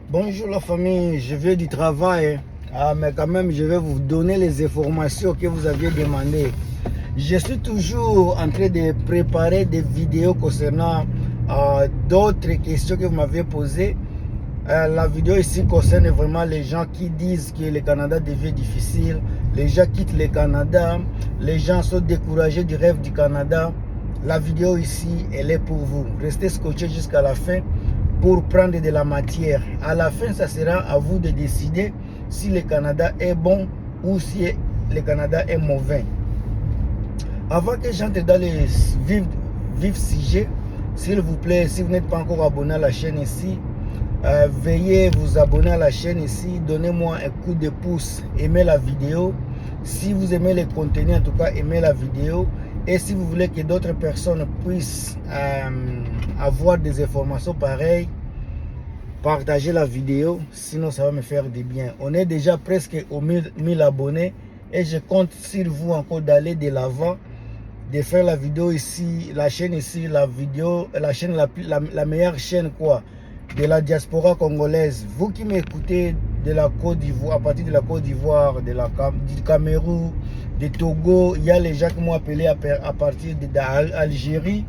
Bonjour la famille, je viens du travail, mais quand même je vais vous donner les informations que vous aviez demandées. Je suis toujours en train de préparer des vidéos concernant d'autres questions que vous m'avez posées. La vidéo ici concerne vraiment les gens qui disent que le Canada devient difficile. Les gens quittent le Canada, les gens sont découragés du rêve du Canada. La vidéo ici, elle est pour vous. Restez scotchés jusqu'à la fin pour prendre de la matière. À la fin, ça sera à vous de décider si le Canada est bon ou si le Canada est mauvais. Avant que j'entre dans les vifs sujets, s'il vous plaît, si vous n'êtes pas encore abonné à la chaîne ici, veuillez vous abonner à la chaîne ici, donnez-moi un coup de pouce, aimez la vidéo. Si vous aimez les contenus, en tout cas, aimez la vidéo. Et si vous voulez que d'autres personnes puissent avoir des informations pareilles, partagez la vidéo, sinon ça va me faire du bien. On est déjà presque aux 1000 abonnés et je compte sur vous encore d'aller de l'avant, de faire la vidéo ici, la chaîne ici, la vidéo, la chaîne la meilleure chaîne quoi, de la diaspora congolaise. Vous qui m'écoutez de la Côte d'Ivoire, à partir de la Côte d'Ivoire, du Cameroun, de Togo, il y a les gens qui m'ont appelé à partir d'Algérie.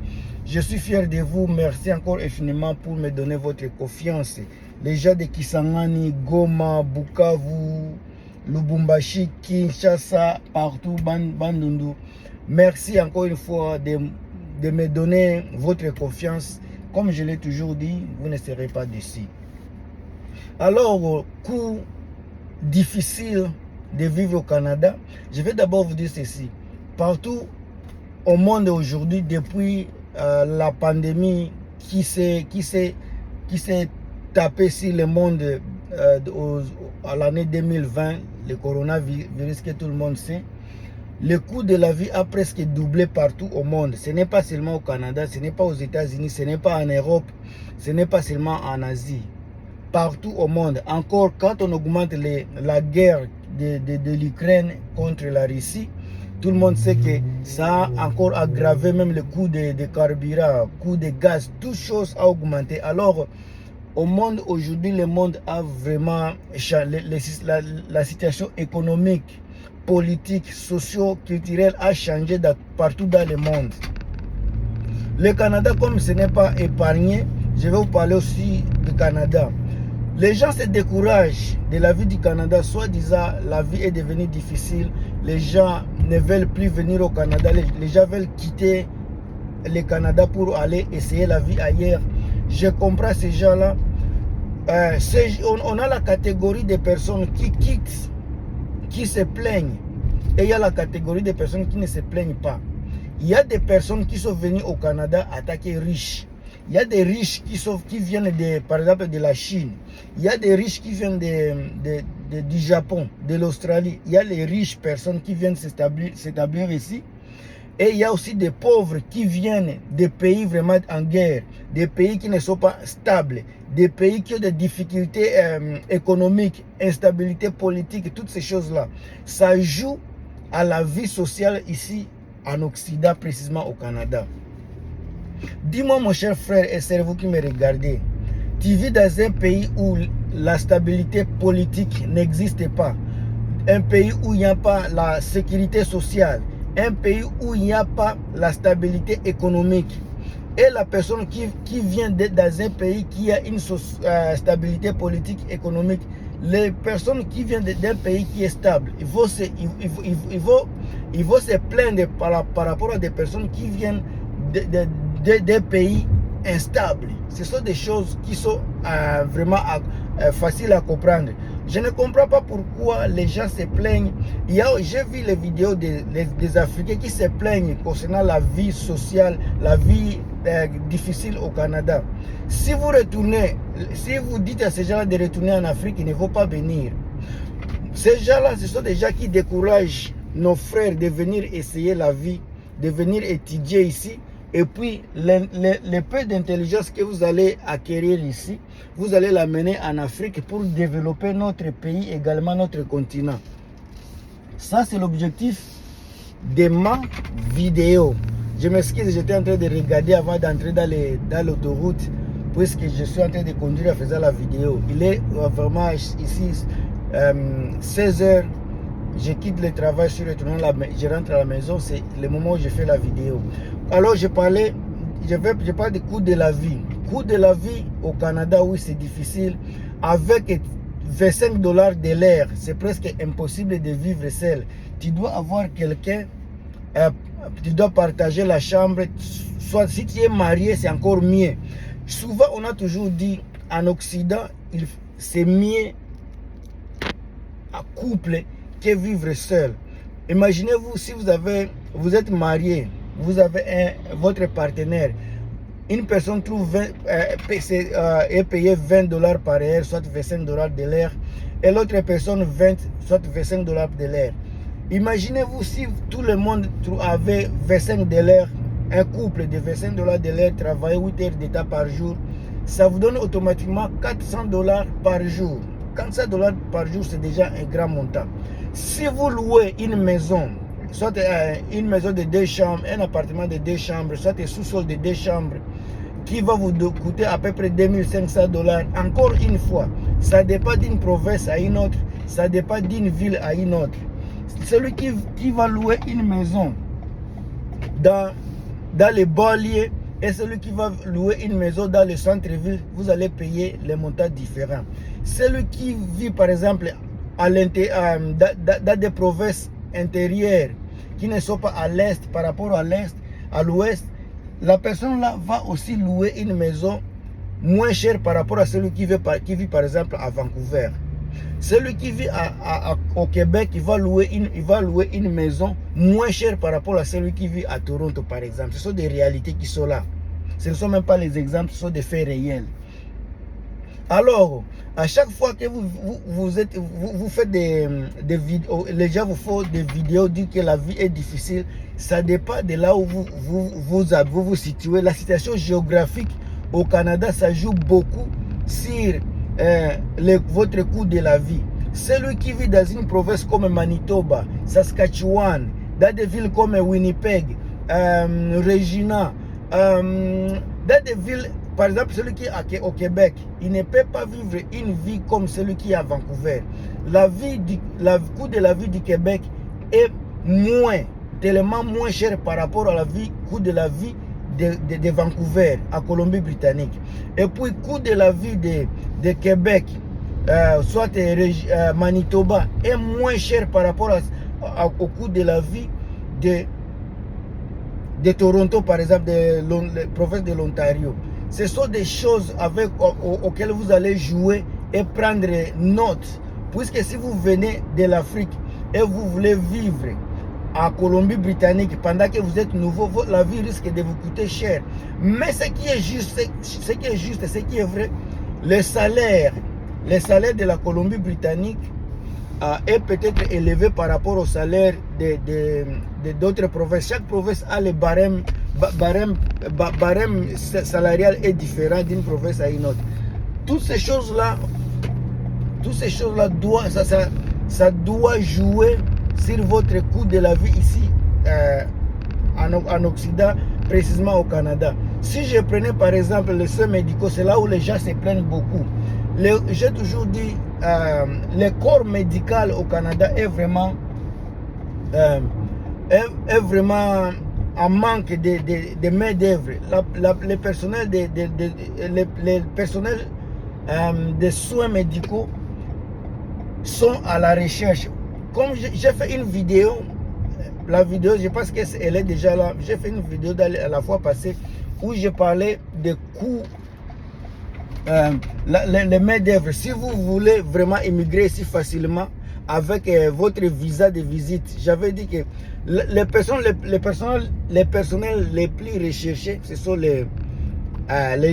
Je suis fier de vous. Merci encore infiniment pour me donner votre confiance. Les gens de Kisangani, Goma, Bukavu, Lubumbashi, Kinshasa, partout, Bandundu. Merci encore une fois de me donner votre confiance. Comme je l'ai toujours dit, vous ne serez pas déçus. Alors, coup difficile de vivre au Canada, je vais d'abord vous dire ceci. Partout au monde aujourd'hui, depuis la pandémie qui s'est tapé sur le monde à l'année 2020, le coronavirus que tout le monde sait, le coût de la vie a presque doublé partout au monde. Ce n'est pas seulement au Canada, ce n'est pas aux États-Unis, ce n'est pas en Europe, ce n'est pas seulement en Asie. Partout au monde. Encore, quand on augmente la guerre de l'Ukraine contre la Russie, tout le monde sait que ça a encore aggravé même le coût de carburant, le coût de gaz, toutes choses a augmenté. Alors, au monde aujourd'hui, le monde a vraiment changé. La situation économique, politique, socio-culturelle a changé partout dans le monde. Le Canada, comme ce n'est pas épargné, je vais vous parler aussi du Canada. Les gens se découragent de la vie du Canada, soi-disant la vie est devenue difficile. Les gens ne veulent plus venir au Canada. Les gens veulent quitter le Canada pour aller essayer la vie ailleurs. Je comprends ces gens-là. On a la catégorie des personnes qui quittent, qui se plaignent. Et il y a la catégorie des personnes qui ne se plaignent pas. Il y a des personnes qui sont venues au Canada attaquer riches. Il y a des riches qui viennent par exemple de la Chine. Il y a des riches qui viennent du Japon, de l'Australie. Il y a les riches personnes qui viennent s'établir ici. Et il y a aussi des pauvres qui viennent des pays vraiment en guerre, des pays qui ne sont pas stables, des pays qui ont des difficultés économiques, instabilité politique, toutes ces choses-là. Ça joue à la vie sociale ici en Occident, précisément au Canada. Dis-moi mon cher frère et sœur, vous qui me regardez, tu vis dans un pays où la stabilité politique n'existe pas, un pays où il n'y a pas la sécurité sociale, un pays où il n'y a pas la stabilité économique. Et la personne qui vient dans un pays qui a une stabilité politique, économique, les personnes qui viennent d'un pays qui est stable, ils vont se plaindre par rapport à des personnes qui viennent des pays instables. Ce sont des choses qui sont vraiment faciles à comprendre. Je ne comprends pas pourquoi les gens se plaignent. J'ai vu les vidéos des Africains qui se plaignent concernant la vie sociale, la vie difficile au Canada. Si vous retournez, si vous dites à ces gens-là de retourner en Afrique, ils ne vont pas venir. Ces gens-là, ce sont des gens qui découragent nos frères de venir essayer la vie, de venir étudier ici. Et puis, le peu d'intelligence que vous allez acquérir ici, vous allez l'amener en Afrique pour développer notre pays, également notre continent. Ça, c'est l'objectif de ma vidéo. Je m'excuse, j'étais en train de regarder avant d'entrer dans l'autoroute puisque je suis en train de conduire en faisant la vidéo. Il est vraiment ici 16 h. Je quitte le travail, je rentre à la maison, c'est le moment où je fais la vidéo. Alors je parle du coût de la vie. Coût de la vie au Canada, oui, c'est difficile. Avec 25 $ de l'air, c'est presque impossible de vivre seul. Tu dois avoir quelqu'un, tu dois partager la chambre. Soit si tu es marié, c'est encore mieux. Souvent, on a toujours dit, en Occident, c'est mieux à couple que vivre seul. Imaginez-vous si vous êtes marié, vous avez votre partenaire, une personne est payée 20 $ par heure, soit 25 $ de l'air, et l'autre personne 20, soit 25 $ de l'air. Imaginez-vous si tout le monde avait 25 $ de l'air, un couple de 25 $ de l'air, travailler 8 heures d'état par jour, ça vous donne automatiquement 400 $ par jour. 400 $ par jour, c'est déjà un grand montant. Si vous louez une maison, soit une maison de 2 chambres, un appartement de 2 chambres, soit un sous-sol de 2 chambres, qui va vous coûter à peu près 2500 $, encore une fois, ça dépend d'une province à une autre, ça dépend d'une ville à une autre. Celui qui va louer une maison dans les banlieues et celui qui va louer une maison dans le centre-ville, vous allez payer les montants différents. Celui qui vit par exemple dans des provinces intérieures qui ne sont pas à l'est par rapport à l'ouest, la personne là va aussi louer une maison moins chère par rapport à celui qui vit par exemple à Vancouver. Celui qui vit au Québec, il va louer une maison moins chère par rapport à celui qui vit à Toronto par exemple. Ce sont des réalités qui sont là. Ce ne sont même pas les exemples, ce sont des faits réels. Alors, à chaque fois que vous faites des vidéos, les gens vous font des vidéos, disent que la vie est difficile. Ça dépend de là où vous situez. La situation géographique au Canada, ça joue beaucoup sur votre coût de la vie. Celui qui vit dans une province comme Manitoba, Saskatchewan, dans des villes comme Winnipeg, Regina, dans des villes, par exemple celui qui est au Québec, il ne peut pas vivre une vie comme celui qui est à Vancouver. Le coût de la vie du Québec est tellement moins cher par rapport à coût de la vie de Vancouver, à Colombie-Britannique. Et puis, coût de la vie de Québec, soit Manitoba, est moins cher par rapport au coût de la vie de Toronto, par exemple, de la province de l'Ontario. Ce sont des choses auxquelles vous allez jouer et prendre note. Puisque si vous venez de l'Afrique et vous voulez vivre en Colombie-Britannique, pendant que vous êtes nouveau, la vie risque de vous coûter cher. Mais ce qui est juste, ce qui est vrai, le salaire de la Colombie-Britannique est peut-être élevé par rapport au salaire d'autres provinces. Chaque province a le barème salarial est différent d'une province à une autre. Toutes ces choses-là ça doit jouer sur votre coût de la vie ici en Occident, précisément au Canada. Si je prenais par exemple les soins médicaux, c'est là où les gens se plaignent beaucoup. J'ai toujours dit, le corps médical au Canada est vraiment en manque de main d'œuvre. Le personnel des soins médicaux sont à la recherche. Comme j'ai fait une vidéo, la vidéo, je pense qu'elle est déjà là. J'ai fait une vidéo la fois passée où je parlais des coûts, les main d'œuvre. Si vous voulez vraiment immigrer ici facilement avec votre visa de visite, j'avais dit que les personnels les plus recherchés, ce sont les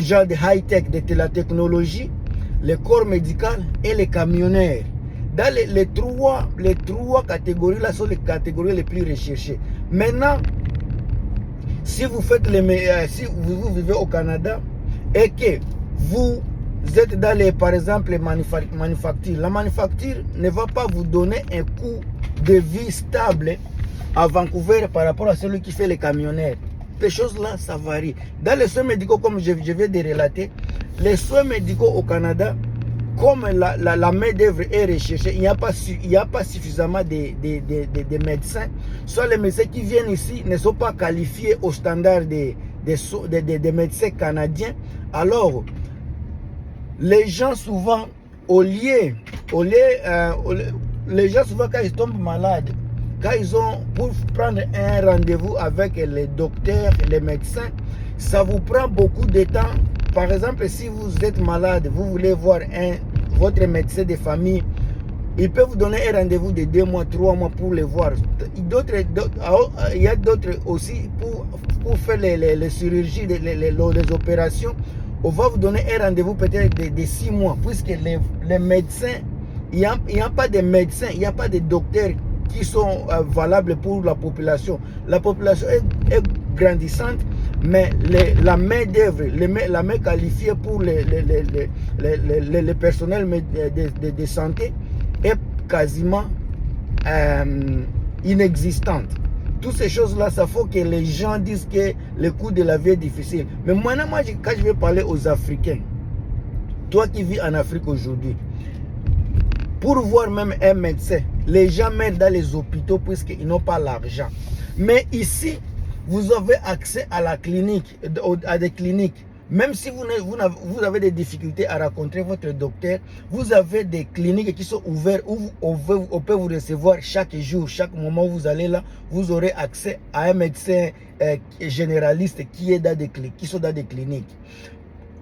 gens de high-tech, de la technologie, le corps médical et les camionneurs. Dans les trois catégories là sont les catégories les plus recherchées. Maintenant, si vous faites si vous vivez au Canada et que vous êtes dans par exemple les manufactures, la manufacture ne va pas vous donner un coût de vie stable à Vancouver par rapport à celui qui fait les camionneurs. Ces choses là, ça varie. Dans les soins médicaux, comme je viens de relater, les soins médicaux au Canada, comme la main-d'œuvre est recherchée, il n'y a pas suffisamment de médecins. Soit les médecins qui viennent ici ne sont pas qualifiés au standard des médecins canadiens. Alors, les gens souvent, les gens souvent quand ils tombent malades, quand ils ont pour prendre un rendez-vous avec les docteurs, les médecins, ça vous prend beaucoup de temps. Par exemple, si vous êtes malade, vous voulez voir votre médecin de famille, il peut vous donner un rendez-vous de 2 mois, 3 mois pour les voir. Il y a d'autres aussi pour faire les chirurgies, les opérations. On va vous donner un rendez-vous peut-être de 6 mois, puisque les médecins, il n'y a pas de médecins, il n'y a pas de docteurs qui sont valables pour la population. La population est grandissante, mais la main d'œuvre, la main qualifiée pour les personnels de santé est quasiment inexistante. Toutes ces choses-là, ça faut que les gens disent que le coût de la vie est difficile. Mais maintenant, quand je vais parler aux Africains, toi qui vis en Afrique aujourd'hui, pour voir même un médecin, les gens mettent dans les hôpitaux puisqu'ils n'ont pas l'argent. Mais ici, vous avez accès à la clinique, à des cliniques. Même si vous avez des difficultés à rencontrer votre docteur, vous avez des cliniques qui sont ouvertes où on peut vous recevoir chaque jour, chaque moment où vous allez là, vous aurez accès à un médecin généraliste qui sont dans des cliniques.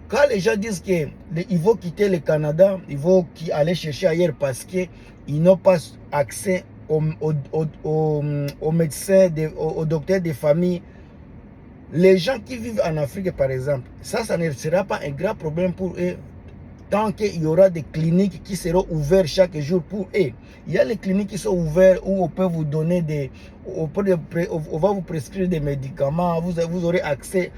Quand les gens disent qu'ils vont quitter le Canada, ils vont aller chercher ailleurs parce qu'ils n'ont pas accès aux médecins, aux docteurs de famille. Les gens qui vivent en Afrique, par exemple, ça ne sera pas un grand problème pour eux tant qu'il y aura des cliniques qui seront ouvertes chaque jour pour eux. Il y a les cliniques qui sont ouvertes où on peut vous donner on va vous prescrire des médicaments, vous aurez accès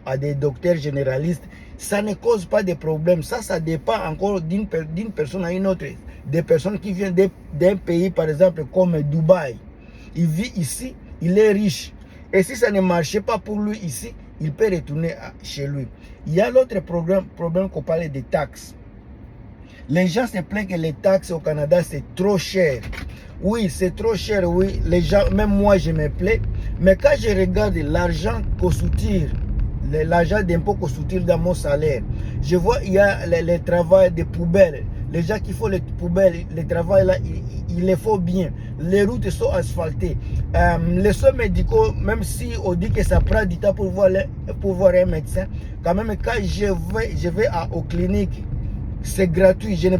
à des docteurs généralistes. Ça ne cause pas de problème. Ça dépend encore d'une personne à une autre. Des personnes qui viennent d'un pays, par exemple, comme Dubaï. Il vit ici, il est riche. Et si ça ne marchait pas pour lui ici, il peut retourner chez lui. Il y a l'autre problème qu'on parle des taxes. Les gens se plaignent que les taxes au Canada, c'est trop cher. Oui, c'est trop cher, oui. Les gens, même moi, je me plains. Mais quand je regarde l'argent qu'on soutire, l'argent d'impôt qu'on soutire dans mon salaire, je vois il y a le travail des poubelles. Les gens qui font les poubelles, le travail là, il les faut bien. Les routes sont asphaltées. Les soins médicaux, même si on dit que ça prend du temps pour voir un médecin, quand même quand je vais aux cliniques, c'est gratuit. Je ne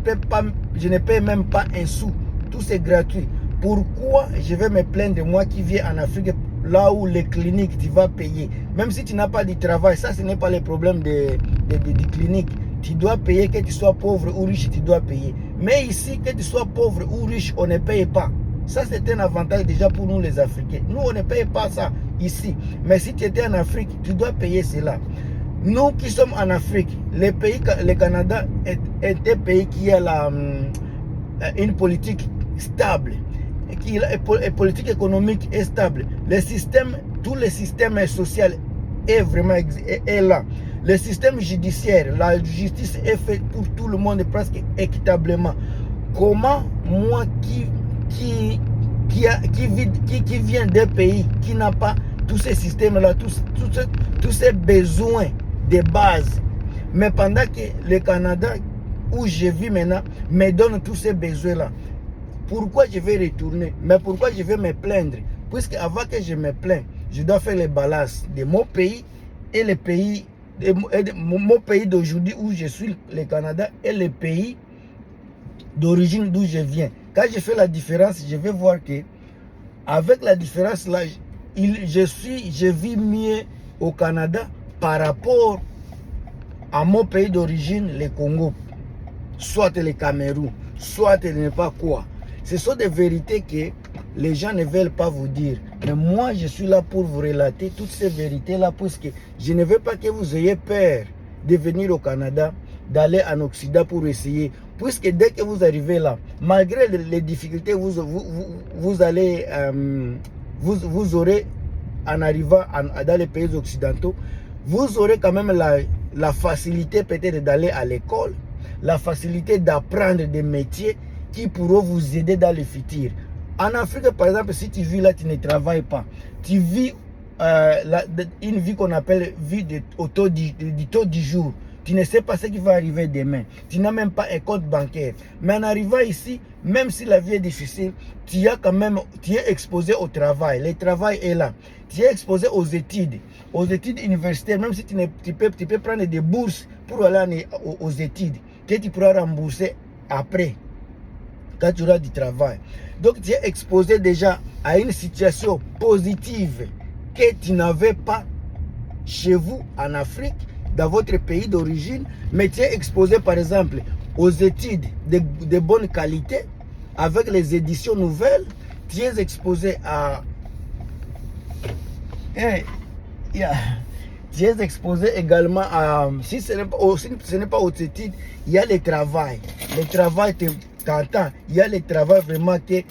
paie même pas un sou. Tout c'est gratuit. Pourquoi je vais me plaindre de moi qui viens en Afrique, là où les cliniques, tu vas payer. Même si tu n'as pas de travail, ça ce n'est pas le problème des cliniques. Tu dois payer, que tu sois pauvre ou riche, tu dois payer. Mais ici, que tu sois pauvre ou riche, on ne paye pas. Ça, c'est un avantage déjà pour nous les Africains. Nous, on ne paye pas ça ici. Mais si tu étais en Afrique, tu dois payer cela. Nous qui sommes en Afrique, le Canada est un pays qui a une politique stable, une politique économique est stable. Tout le système social est vraiment là. Le système judiciaire, la justice est faite pour tout le monde presque équitablement. Comment moi qui vient d'un pays qui n'a pas tous ces systèmes-là, tous ces besoins de base, mais pendant que le Canada, où je vis maintenant, me donne tous ces besoins-là, pourquoi je vais retourner? Mais pourquoi je vais me plaindre? Puisque avant que je me plains, je dois faire les balances de mon pays et le pays, mon pays d'aujourd'hui où je suis, le Canada, et le pays d'origine d'où je viens. Quand je fais la différence, je vais voir que avec la différence là, je vis mieux au Canada par rapport à mon pays d'origine, le Congo, soit le Cameroun, soit je ne sais pas quoi. Ce sont des vérités que les gens ne veulent pas vous dire. Mais moi, je suis là pour vous relater toutes ces vérités-là, puisque je ne veux pas que vous ayez peur de venir au Canada, d'aller en Occident pour essayer. Puisque dès que vous arrivez là, malgré les difficultés, vous aurez, en arrivant dans les pays occidentaux, vous aurez quand même la facilité peut-être d'aller à l'école, la facilité d'apprendre des métiers qui pourront vous aider dans le futur. En Afrique, par exemple, si tu vis là, tu ne travailles pas. Tu vis une vie qu'on appelle vie du taux du jour. Tu ne sais pas ce qui va arriver demain. Tu n'as même pas un compte bancaire. Mais en arrivant ici, même si la vie est difficile, tu es exposé au travail. Le travail est là. Tu es exposé aux études universitaires. Même si tu peux prendre des bourses pour aller aux études que tu pourras rembourser après, quand tu auras du travail. Donc tu es exposé déjà à une situation positive que tu n'avais pas chez vous en Afrique, dans votre pays d'origine, mais tu es exposé par exemple aux études de bonne qualité, avec les éditions nouvelles, tu es exposé à... Tu es exposé également à... Si ce n'est pas aux études, il y a le travail. Le travail t'entend. Il y a le travail vraiment que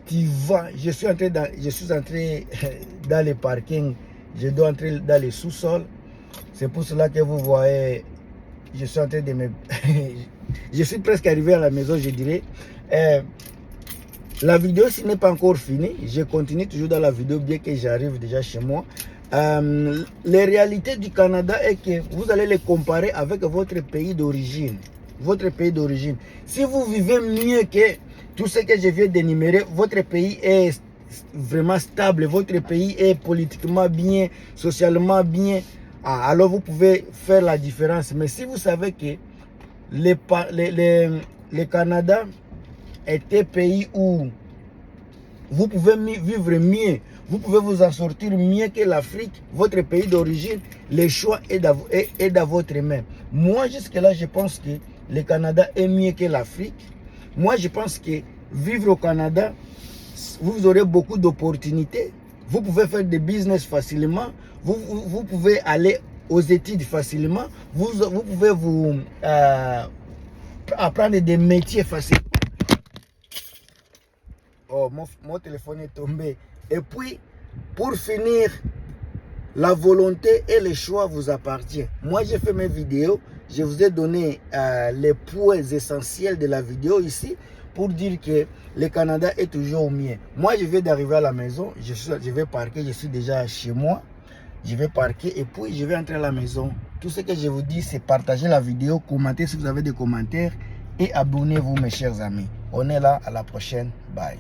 tu vas... Je suis entré dans le parking. Je dois entrer dans le sous-sol. C'est pour cela que vous voyez... Je suis en train de me... Je suis presque arrivé à la maison, je dirais. La vidéo, ce n'est pas encore fini. Je continue toujours dans la vidéo, bien que j'arrive déjà chez moi. Les réalités du Canada est que vous allez les comparer avec votre pays d'origine. Votre pays d'origine. Si vous vivez mieux que tout ce que je viens d'énumérer, votre pays est vraiment stable. Votre pays est politiquement bien, socialement bien. Alors vous pouvez faire la différence. Mais si vous savez que le Canada est un pays où vous pouvez vivre mieux, vous pouvez vous en sortir mieux que l'Afrique, votre pays d'origine, le choix est dans votre main. Moi, jusque-là, je pense que le Canada est mieux que l'Afrique. Moi, je pense que vivre au Canada, vous aurez beaucoup d'opportunités. Vous pouvez faire des business facilement. Vous pouvez aller aux études facilement. Vous pouvez apprendre des métiers facilement. Oh, mon téléphone est tombé. Et puis, pour finir, la volonté et le choix vous appartient. Moi, j'ai fait mes vidéos. Je vous ai donné les points essentiels de la vidéo ici pour dire que le Canada est toujours mieux. Moi, je viens d'arriver à la maison. Je vais parquer. Je suis déjà chez moi. Je vais parquer et puis je vais entrer à la maison. Tout ce que je vous dis, c'est partager la vidéo, commenter si vous avez des commentaires et abonnez-vous, mes chers amis. On est là, à la prochaine. Bye.